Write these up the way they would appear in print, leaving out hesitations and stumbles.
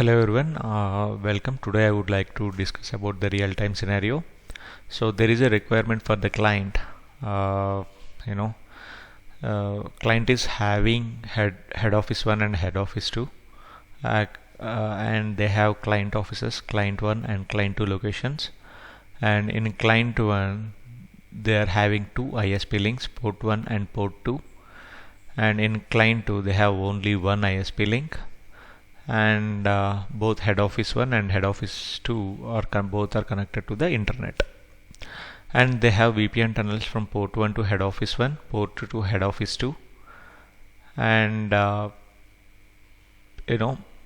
Hello everyone, welcome. Today I would like to discuss about the real-time scenario. So there is a requirement for the client. Uh, you know, Client is having head office 1 and head office 2, and they have client offices, client 1 and client 2 locations. And in client 1, they are having two ISP links, port 1 and port 2. And in client 2, they have only one ISP link. And both head office 1 and head office 2 both are connected to the internet, and they have VPN tunnels from port 1 to head office 1, port 2 to head office 2, and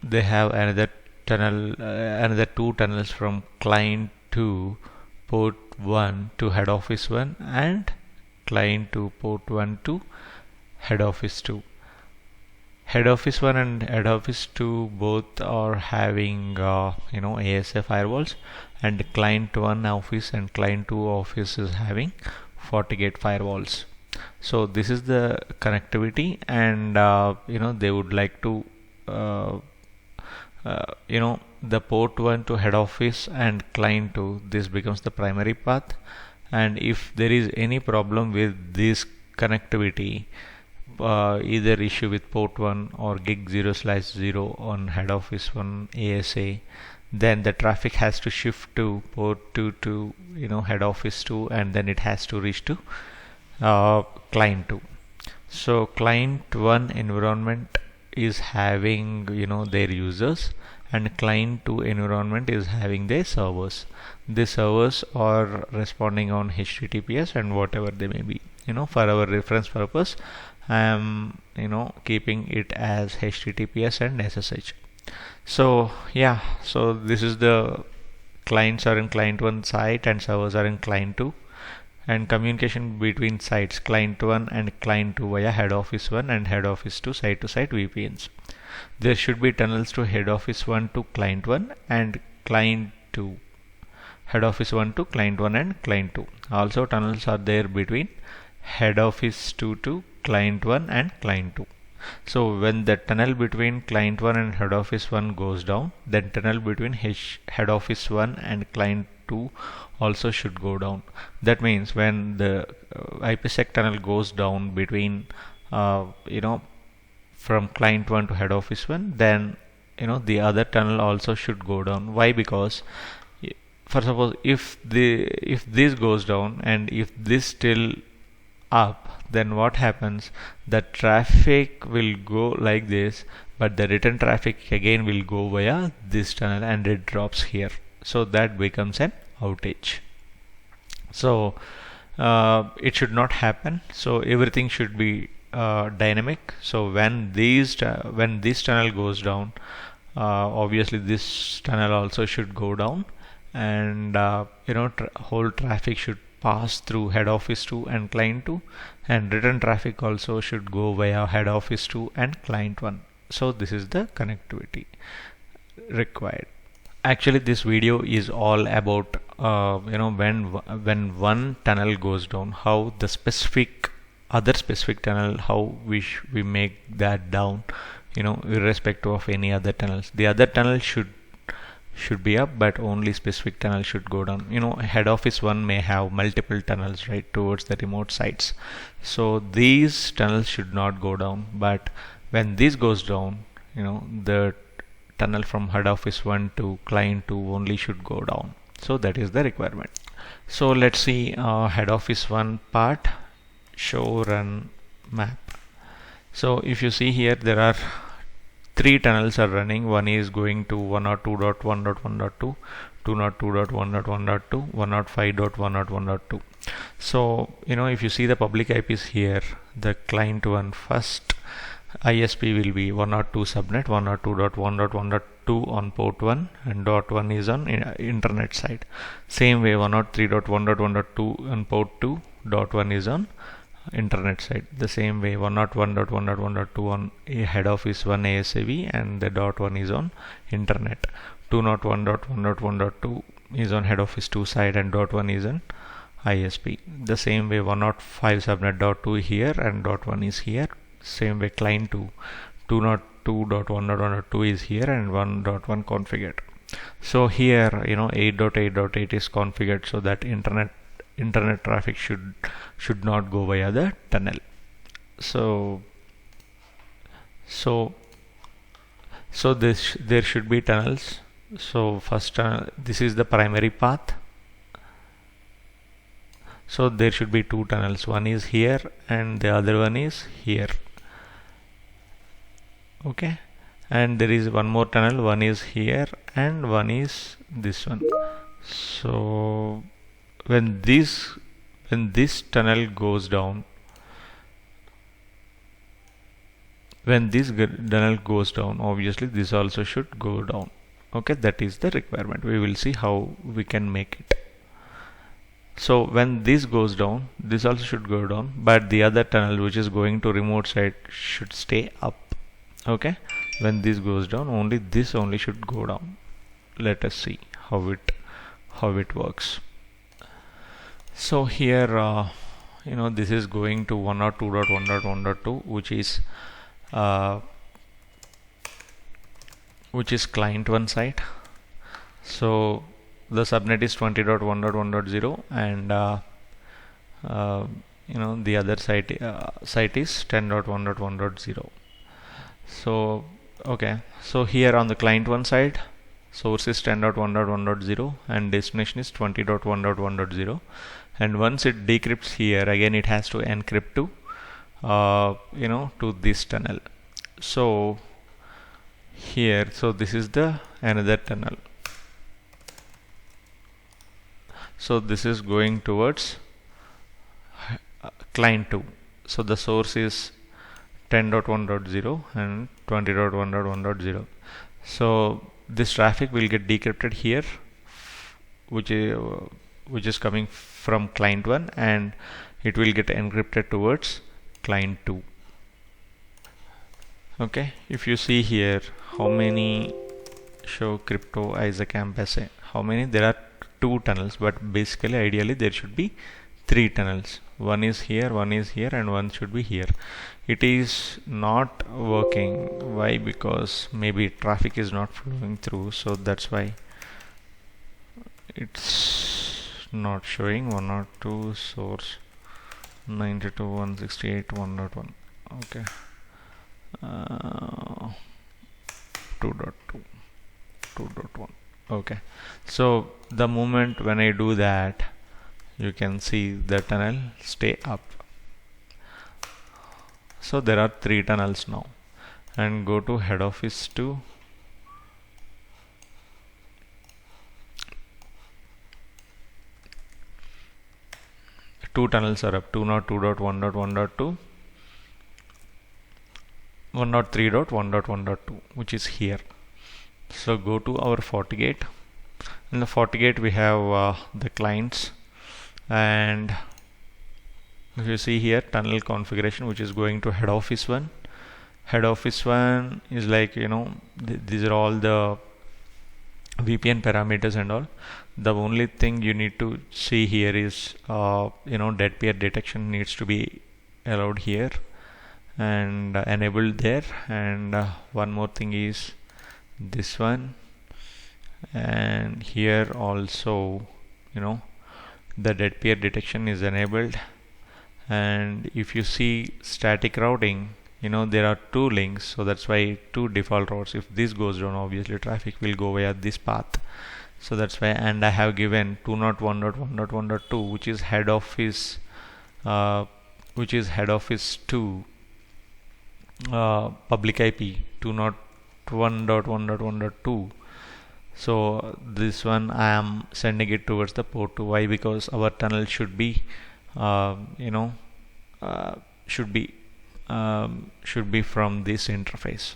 they have another two tunnels from client to port 1 to head office 1 and client to port 1 to head office 2. Head office 1 and head office 2 both are having ASA firewalls, and client 1 office and client 2 office is having FortiGate firewalls. So this is the connectivity, and they would like to the port 1 to head office and client 2, this becomes the primary path. And if there is any problem with this connectivity, either issue with port 1 or gig 0/0 on head office 1 ASA, then the traffic has to shift to port 2 to head office 2, and then it has to reach to client 2. So client 1 environment is having their users, and client 2 environment is having their servers. The servers are responding on HTTPS and whatever they may be. For our reference purpose, I am keeping it as HTTPS and SSH. So so this is the clients are in client 1 site and servers are in client 2, and communication between sites client 1 and client 2 via head office 1 and head office 2 site to site VPNs. There should be tunnels to head office 1 to client 1 and client 2, head office 1 to client 1 and client 2. Also tunnels are there between head office 2 to client 1 and client 2. So when the tunnel between client 1 and head office 1 goes down, then tunnel between head office 1 and client 2 also should go down. That means when the IPsec tunnel goes down between from client 1 to head office 1, then the other tunnel also should go down. Why? Because for suppose if this goes down and if this still up, then what happens? The traffic will go like this, but the return traffic again will go via this tunnel and it drops here. So that becomes an outage. So it should not happen. So everything should be dynamic. So when this tunnel goes down, obviously this tunnel also should go down, and whole traffic should pass through head office 2 and client 2, and return traffic also should go via head office 2 and client 1. So this is the connectivity required. Actually this video is all about when one tunnel goes down, how the other specific tunnel, how we make that down, irrespective of any other tunnels. The other tunnel should be up, but only specific tunnel should go down. Head office 1 may have multiple tunnels right towards the remote sites, so these tunnels should not go down. But when this goes down, the tunnel from head office 1 to client 2 only should go down. So that is the requirement. So let's see head office 1 part, show run map. So if you see here, there are three tunnels are running. One is going to 102.1.1.2, 202.1.1.2, 105.1.1.2. So if you see the public IPs here, the client 1 first ISP will be 102 subnet 102.1.1.2 on port 1, and .1 is on internet side. Same way 103.1.1.2 on port 2, .1 is on internet side. The same way 101.1.1.2 on head office 1 ASAV, and the .1 is on internet. 201.1.1.2 is on head office 2 side, and .1 is on ISP. The same way 105 subnet .2 here and .1 is here. Same way client 2, 2.1.1.2 is here and 1.1 configured. So here 8.8.8 is configured so that internet traffic should not go via the tunnel. So there should be tunnels. So first this is the primary path. So there should be two tunnels. One is here and the other one is here. Okay, and there is one more tunnel. One is here and one is this one. So when this tunnel goes down, obviously this also should go down. Okay, that is the requirement. We will see how we can make it. So when this goes down, this also should go down, but the other tunnel which is going to remote site should stay up. Okay, when this goes down, only this should go down. Let us see how it works. So here this is going to 102.1.1.2, which is client 1 site. So the subnet is 20.1.1.0 and the other site is 10.1.1.0. So okay, so here on the client 1 side, source is 10.1.1.0 and destination is 20.1.1.0, and once it decrypts here, again it has to encrypt to to this tunnel. So here, so this is the another tunnel. So this is going towards client 2. So the source is 10.1.0 and 20.1.1.0. So this traffic will get decrypted here, which is coming from client 1, and it will get encrypted towards client 2. Okay, if you see here, how many show crypto IPsec AMP-essay, how many? There are 2 tunnels, but basically ideally there should be 3 tunnels. One is here, one is here, and one should be here. It is not working. Why? Because maybe traffic is not flowing through, so that's why it's not showing. 102 source 92.168.1.1. Okay, 2.1. Okay, so the moment when I do that, you can see the tunnel stay up. So there are 3 tunnels now, and go to head office 2. Two tunnels are up, 202.1.1.2, 103.1.1.2, which is here. So go to our FortiGate. In the FortiGate we have the clients, and if you see here, tunnel configuration, which is going to head office 1. Head office 1 is like, these are all the VPN parameters and all. The only thing you need to see here is dead peer detection needs to be allowed here and enabled there, and one more thing is this one, and here also the dead peer detection is enabled. And if you see static routing, there are 2 links, so that's why 2 default routes. If this goes down, obviously traffic will go via this path, so that's why. And I have given 201.1.1.2, which is head office 2 public IP 201.1.1.2. so this one I am sending it towards the port 2. Why? Because our tunnel should be should be from this interface.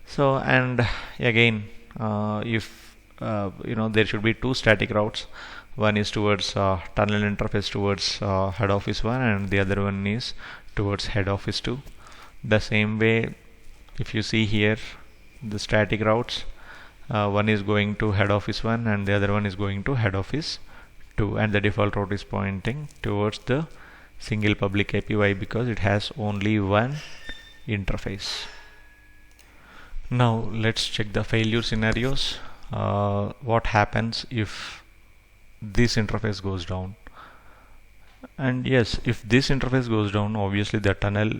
So, and again, if there should be 2 static routes. One is towards tunnel interface towards head office 1, and the other one is towards head office 2. The same way, if you see here, the static routes, one is going to head office 1 and the other one is going to head office 2, and the default route is pointing towards the single public IP. Why? Because it has only one interface. Now let's check the failure scenarios. What happens if this interface goes down? And yes, if this interface goes down, obviously the tunnel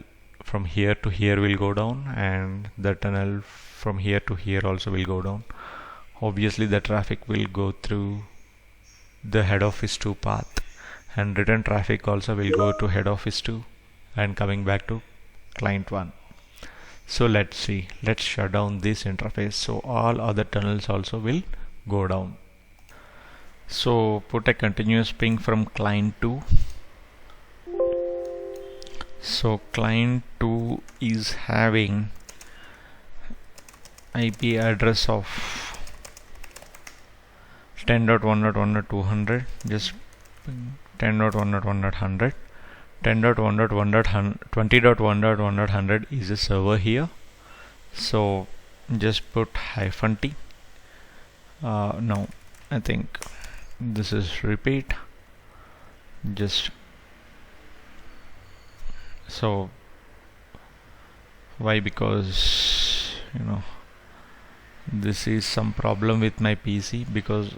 from here to here will go down, and the tunnel from here to here also will go down. Obviously the traffic will go through the head office 2 path, and return traffic also will go to head office 2 and coming back to client 1. So let's see, let's shut down this interface, so all other tunnels also will go down. So put a continuous ping from client 2. So client 2 is having IP address of 10.1.1.200, just 10.1.1.100. 10.1.1.20.1.1.100 is a server here, so just put -t. Now I think this is repeat, just so why, because this is some problem with my PC, because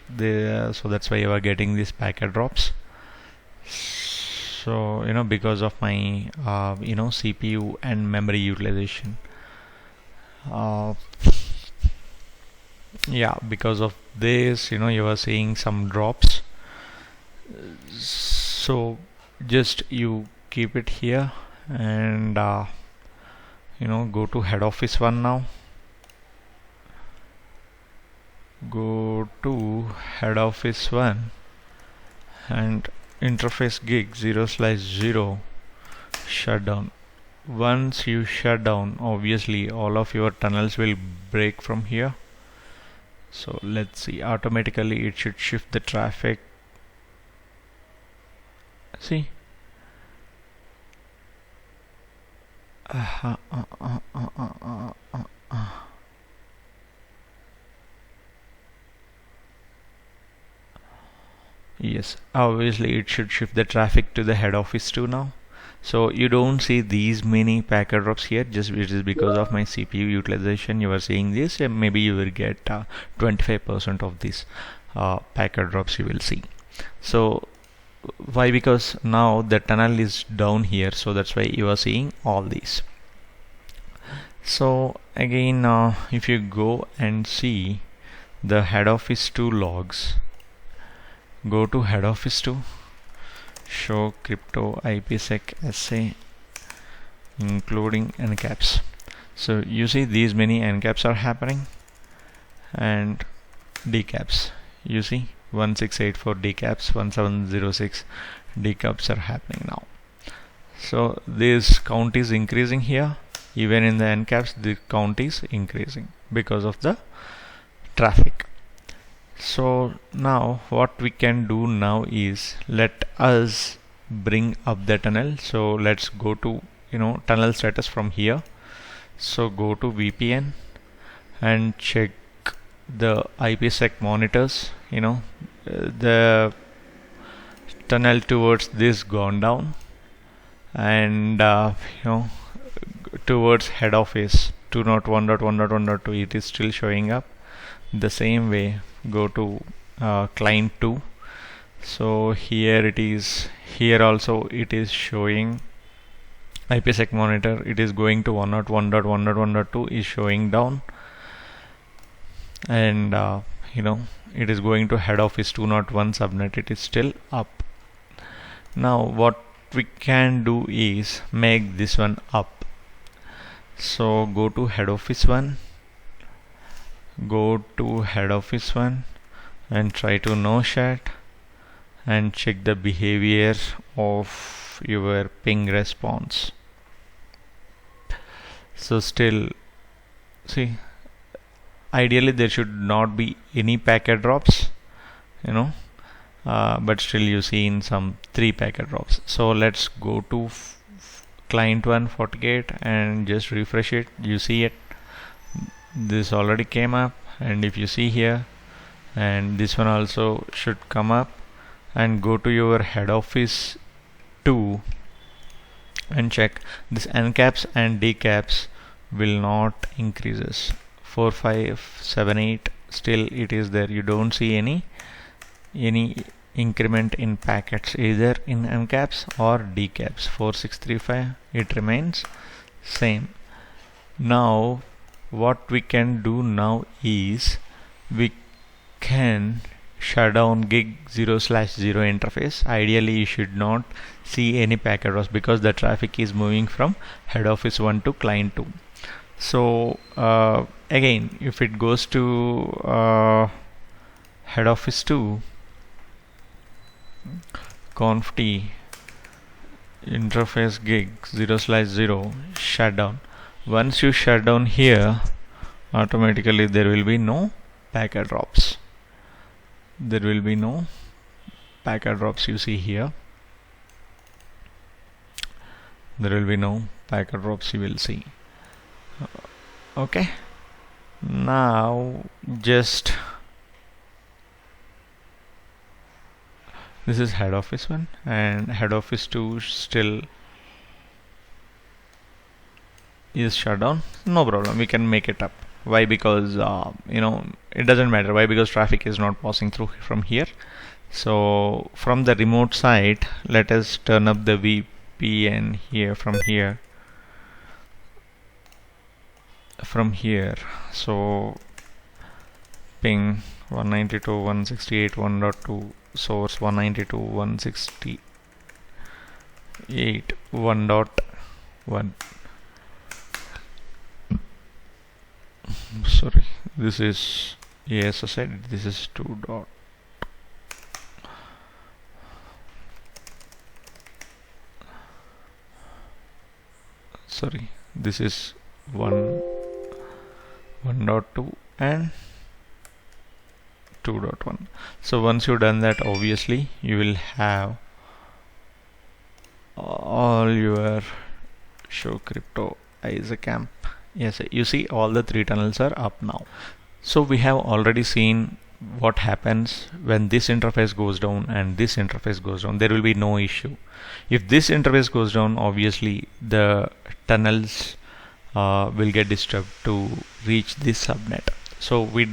so that's why you are getting these packet drops. So because of my CPU and memory utilization, yeah, because of this you are seeing some drops. So just you keep it here and go to head office 1 now. Go to head office 1 and interface gig 0/0 shut down. Once you shut down, obviously all of your tunnels will break from here. So let's see, automatically it should shift the traffic. See, yes, obviously it should shift the traffic to the head office 2 now. So you don't see these many packet drops here, just it is because of my CPU utilization you are seeing this, and maybe you will get 25% of these packet drops you will see. So why? Because now the tunnel is down here, so that's why you are seeing all these. So again, if you go and see the head office 2 logs, go to head office 2, show crypto IPsec SA including ncaps. So you see these many ncaps are happening, and decaps, you see 1684 decaps, 1706 decaps are happening now. So this count is increasing here. Even in the ncaps the count is increasing because of the traffic. So now what we can do now is, let us bring up the tunnel. So let's go to tunnel status from here. So go to VPN and check the IPsec monitors. The tunnel towards this gone down, and towards head office 2.1.1.1.2 it is still showing up. The same way, go to client 2. So here it is, here also it is showing IPsec monitor, it is going to 1.1.1.1.2 is showing down, and it is going to head office 201 subnet, it is still up. Now what we can do is make this one up. So go to head office 1, go to head office 1 and try to no chat and check the behavior of your ping response. So still, see, ideally there should not be any packet drops, but still you see in some 3 packet drops. So let's go to client 1 FortiGate and just refresh it. You see it, this already came up, and if you see here, and this one also should come up, and go to your head office 2 and check this ncaps and decaps will not increases 4, 5, 7, 8, still it is there. You don't see any increment in packets either in mcaps or dcaps. 4635, it remains same. Now what we can do now is we can shut down gig 0/0 interface. Ideally you should not see any packet loss because the traffic is moving from head office 1 to client 2. So again, if it goes to head office 2, conf t interface gig 0/0 shut down. Once you shut down here, automatically there will be no packet drops. There will be no packet drops, you see here. There will be no packet drops, you will see. Okay, now just this is head office 1 and head office 2 still is shut down. No problem, we can make it up. Why? Because it doesn't matter. Why? Because traffic is not passing through from here. So from the remote site, let us turn up the VPN here from here. So ping 192.168.1.2, source 192.168.1.1. Sorry, this is ASSI, this is 2 dot. Sorry, this is 1.2 and 2.1. So once you've done that, obviously you will have all your show crypto IPsec. Yes, you see all the 3 tunnels are up now. So we have already seen what happens when this interface goes down and this interface goes down. There will be no issue. If this interface goes down, obviously the tunnels will get disturbed to reach this subnet. So we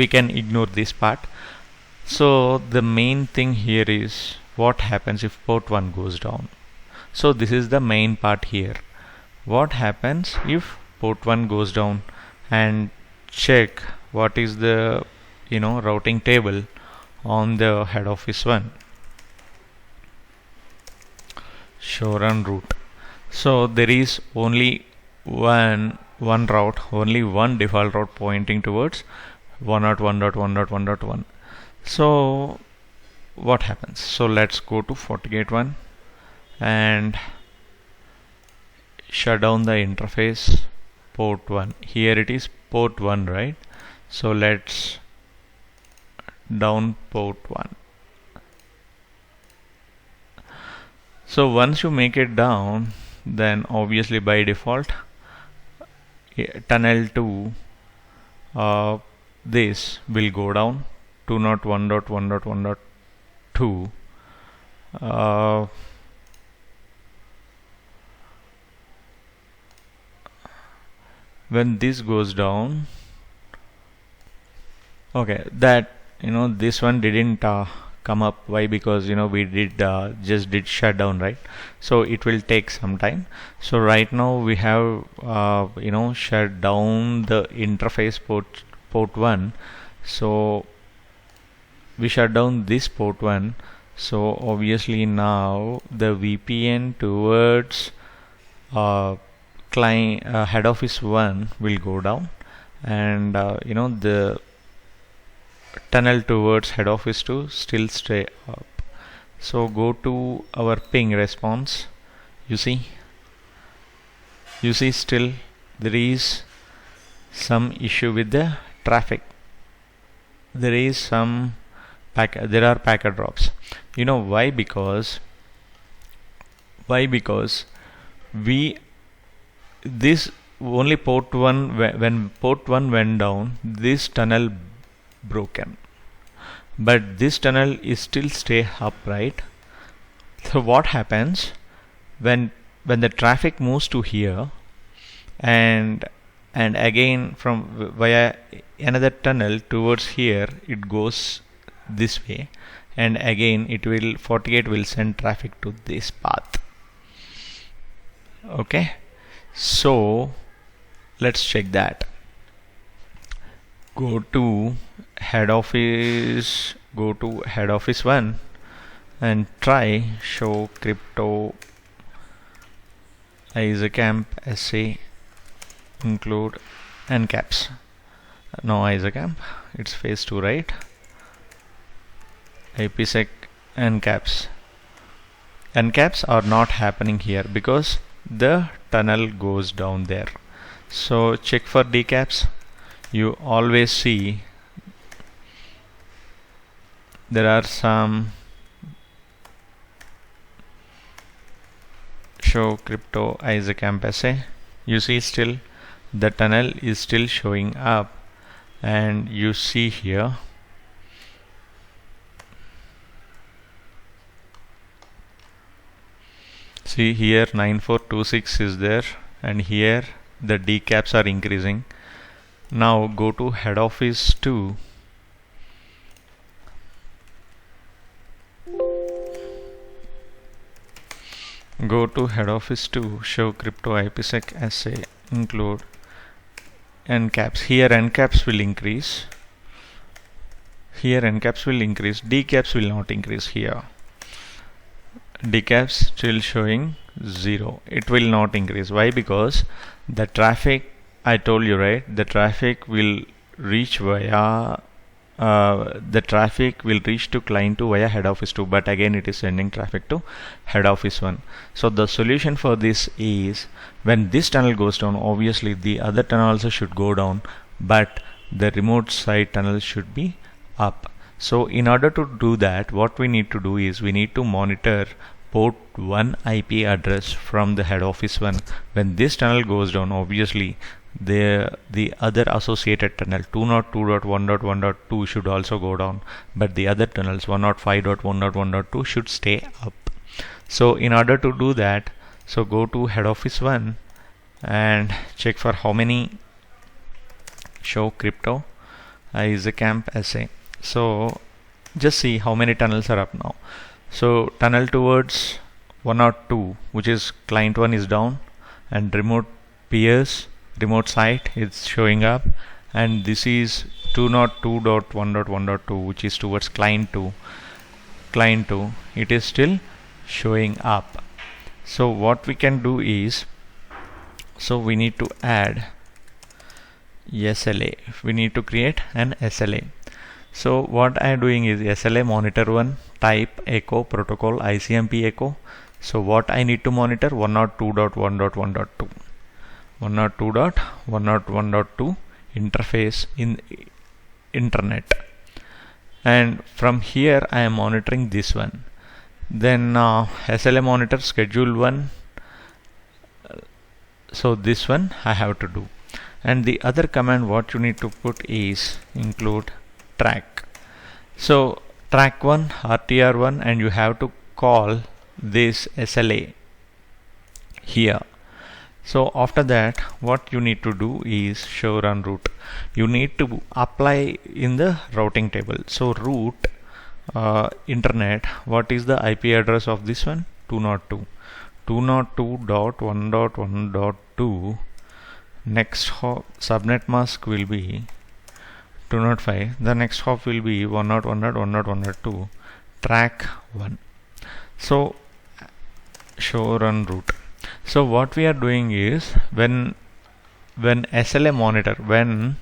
can ignore this part. So the main thing here is what happens if port 1 goes down. So this is the main part here. What happens if port 1 goes down, and check what is the routing table on the head office 1. Show run route. So there is only one route, only one default route pointing towards 1.1.1.1.1. So what happens? So let's go to FortiGate 1 and shut down the interface port 1. Here it is port 1, right? So let's down port 1. So once you make it down, then obviously by default tunnel 2 this will go down 2.1.1.1.2. When this goes down, okay, that this one didn't come up. Why? Because we just did shut down, right? So it will take some time. So right now we have shut down the interface port 1. So we shut down this port 1. So obviously now the VPN towards client head office 1 will go down, and the tunnel towards head office 2 still stay up. So go to our ping response. You see still there is some issue with the traffic. There is some there are packet drops. Why? Because this only port 1, when port 1 went down, this tunnel broken, but this tunnel is still stay up, right? So what happens when the traffic moves to here and and again from via another tunnel towards here it goes this way, and again it will 48 will send traffic to this path. Okay, so let's check that. Go to head office 1 and try show crypto IPsec SA include ncaps. No IPsec, it's phase 2, right? IPsec ncaps. Ncaps are not happening here because the tunnel goes down there. So check for decaps. You always see there are some show crypto IPsec SA. You see still the tunnel is still showing up, and you see here see here 9426 is there, and here the decaps are increasing. Now go to head office 2. Go to head office 2, show crypto IPsec SA include ncaps. Here ncaps will increase. Here ncaps will increase. Decaps will not increase here. Decaps still showing 0. It will not increase. Why? Because the traffic, I told you, right? The traffic will reach via to client 2 via head office 2, but again it is sending traffic to head office 1. So the solution for this is, when this tunnel goes down, obviously the other tunnel also should go down, but the remote side tunnel should be up. So in order to do that, what we need to do is we need to monitor port 1 IP address from the head office 1. When this tunnel goes down, obviously the other associated tunnel 202.1.1.2 should also go down, but the other tunnels 105.1.1.2 should stay up. So in order to do that, so go to head office 1 and check for how many show crypto IPsec SA. So just see how many tunnels are up now. So tunnel towards 102, which is client 1, is down, and remote peers, remote site is showing up, and this is 202.1.1.2, which is towards client 2. Client 2, it is still showing up. So what we can do is, so we need to add SLA. We need to create an SLA. So what I am doing is SLA monitor 1 type echo protocol ICMP echo. So what I need to monitor 102.1.1.2. 102.1.1.2 interface in internet, and from here I am monitoring this one. Then SLA monitor schedule 1. So this one I have to do, and the other command what you need to put is include track. So track 1 RTR1, and you have to call this SLA here. So after that, what you need to do is show run route. You need to apply in the routing table. So route internet, what is the IP address of this one? 202. 202.1.1.2. Next hop subnet mask will be 205. The next hop will be 101.1.1.2 track 1. So show run route. So what we are doing is, when SLA monitor, when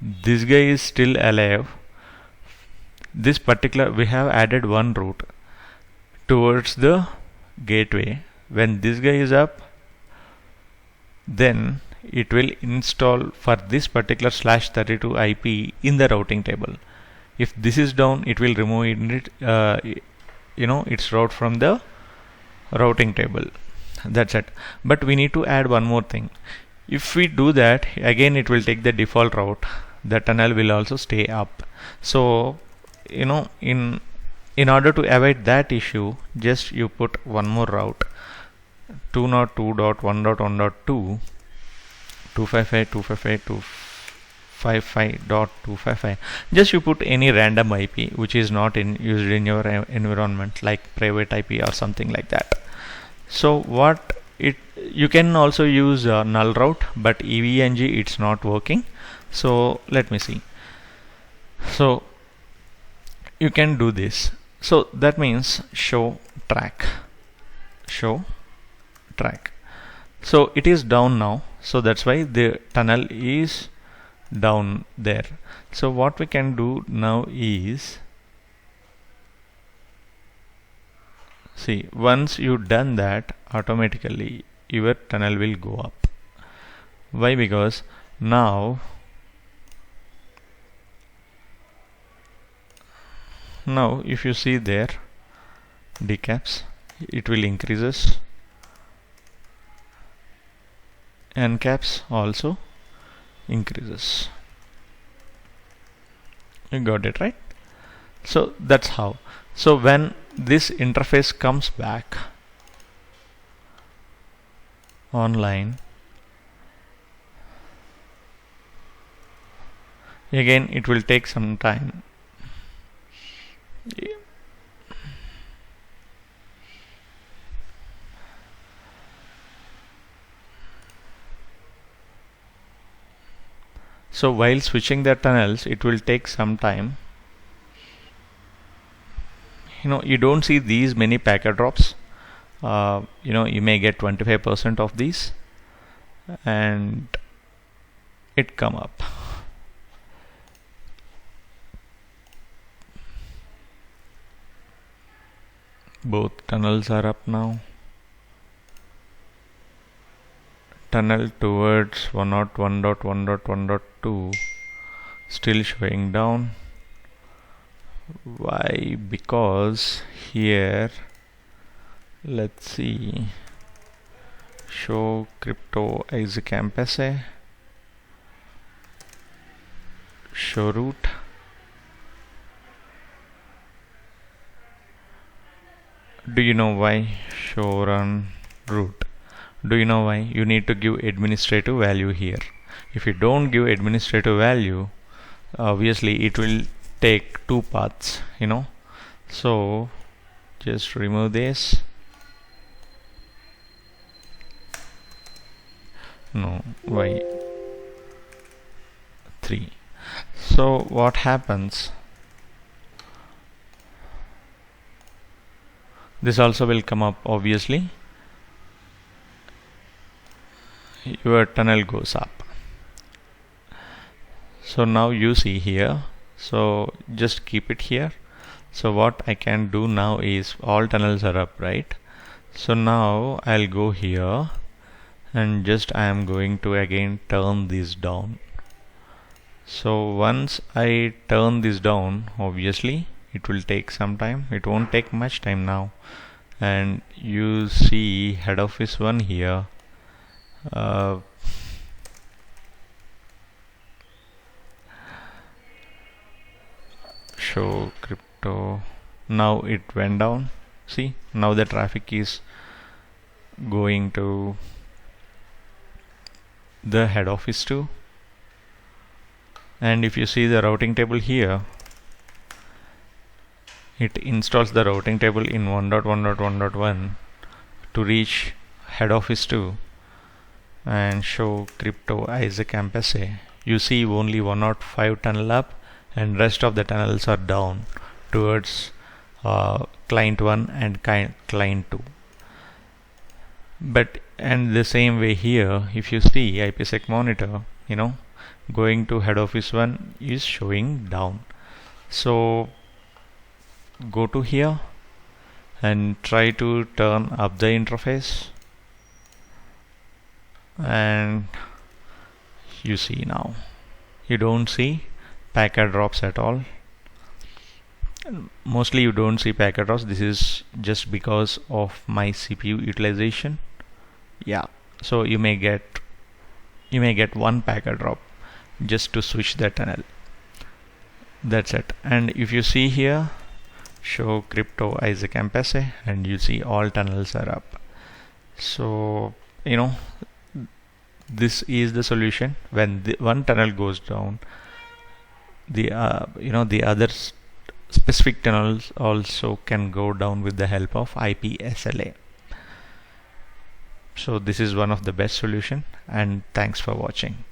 this guy is still alive, this particular, we have added one route towards the gateway. When this guy is up, then it will install for this particular /32 IP in the routing table. If this is down, it will remove it, its route from the routing table. That's it. But we need to add one more thing. If we do that, again it will take the default route. The tunnel will also stay up. So in order to avoid that issue, just you put one more route, 202.1.1.2 255.255.255. Just you put any random IP which is not used in your environment, like private IP or something like that. So what it you can also use null route, but EVNG it's not working. So let me see. So you can do this. So that means show track. So it is down now. So that's why the tunnel is down there. So what we can do now is, see, once you done that, automatically your tunnel will go up. Why? Because now if you see there decaps, it will increases, and caps also increases. You got it, right? So that's how. So when this interface comes back online, again it will take some time. So while switching the tunnels, it will take some time. You don't see these many packet drops. You may get 25% of these, and it come up. Both tunnels are up now. Tunnel towards 101.1.1.2 still showing down. Why? Because here, let's see, show crypto IPsec campus, show root. Do you know why? Show run root. Do you know why? You need to give administrative value here. If you don't give administrative value, obviously it will take two paths, So just remove this. No, why? 3. So what happens? This also will come up, obviously. Your tunnel goes up. So now you see here. So just keep it here. So what I can do now is, all tunnels are up, right? So now I'll go here and just I am going to again turn this down. So once I turn this down, obviously it will take some time. It won't take much time now. And you see head office 1 here. Show crypto. Now it went down. See, now the traffic is going to the head office 2. And if you see the routing table here, it installs the routing table in 1.1.1.1 to reach head office 2 and show crypto IPsec campus. You see only 105 tunnel up, and rest of the tunnels are down towards client 1 and client 2. But and the same way here, if you see IPsec monitor, going to head office 1 is showing down. So go to here and try to turn up the interface, and you see now you don't see packet drops at all. Mostly you don't see packet drops. This is just because of my CPU utilization. Yeah, so you may get one packet drop just to switch the tunnel. That's it. And if you see here, show crypto IPsec campus, and you see all tunnels are up. So this is the solution. When one tunnel goes down, the the other specific tunnels also can go down with the help of IPSLA. So this is one of the best solution, and thanks for watching.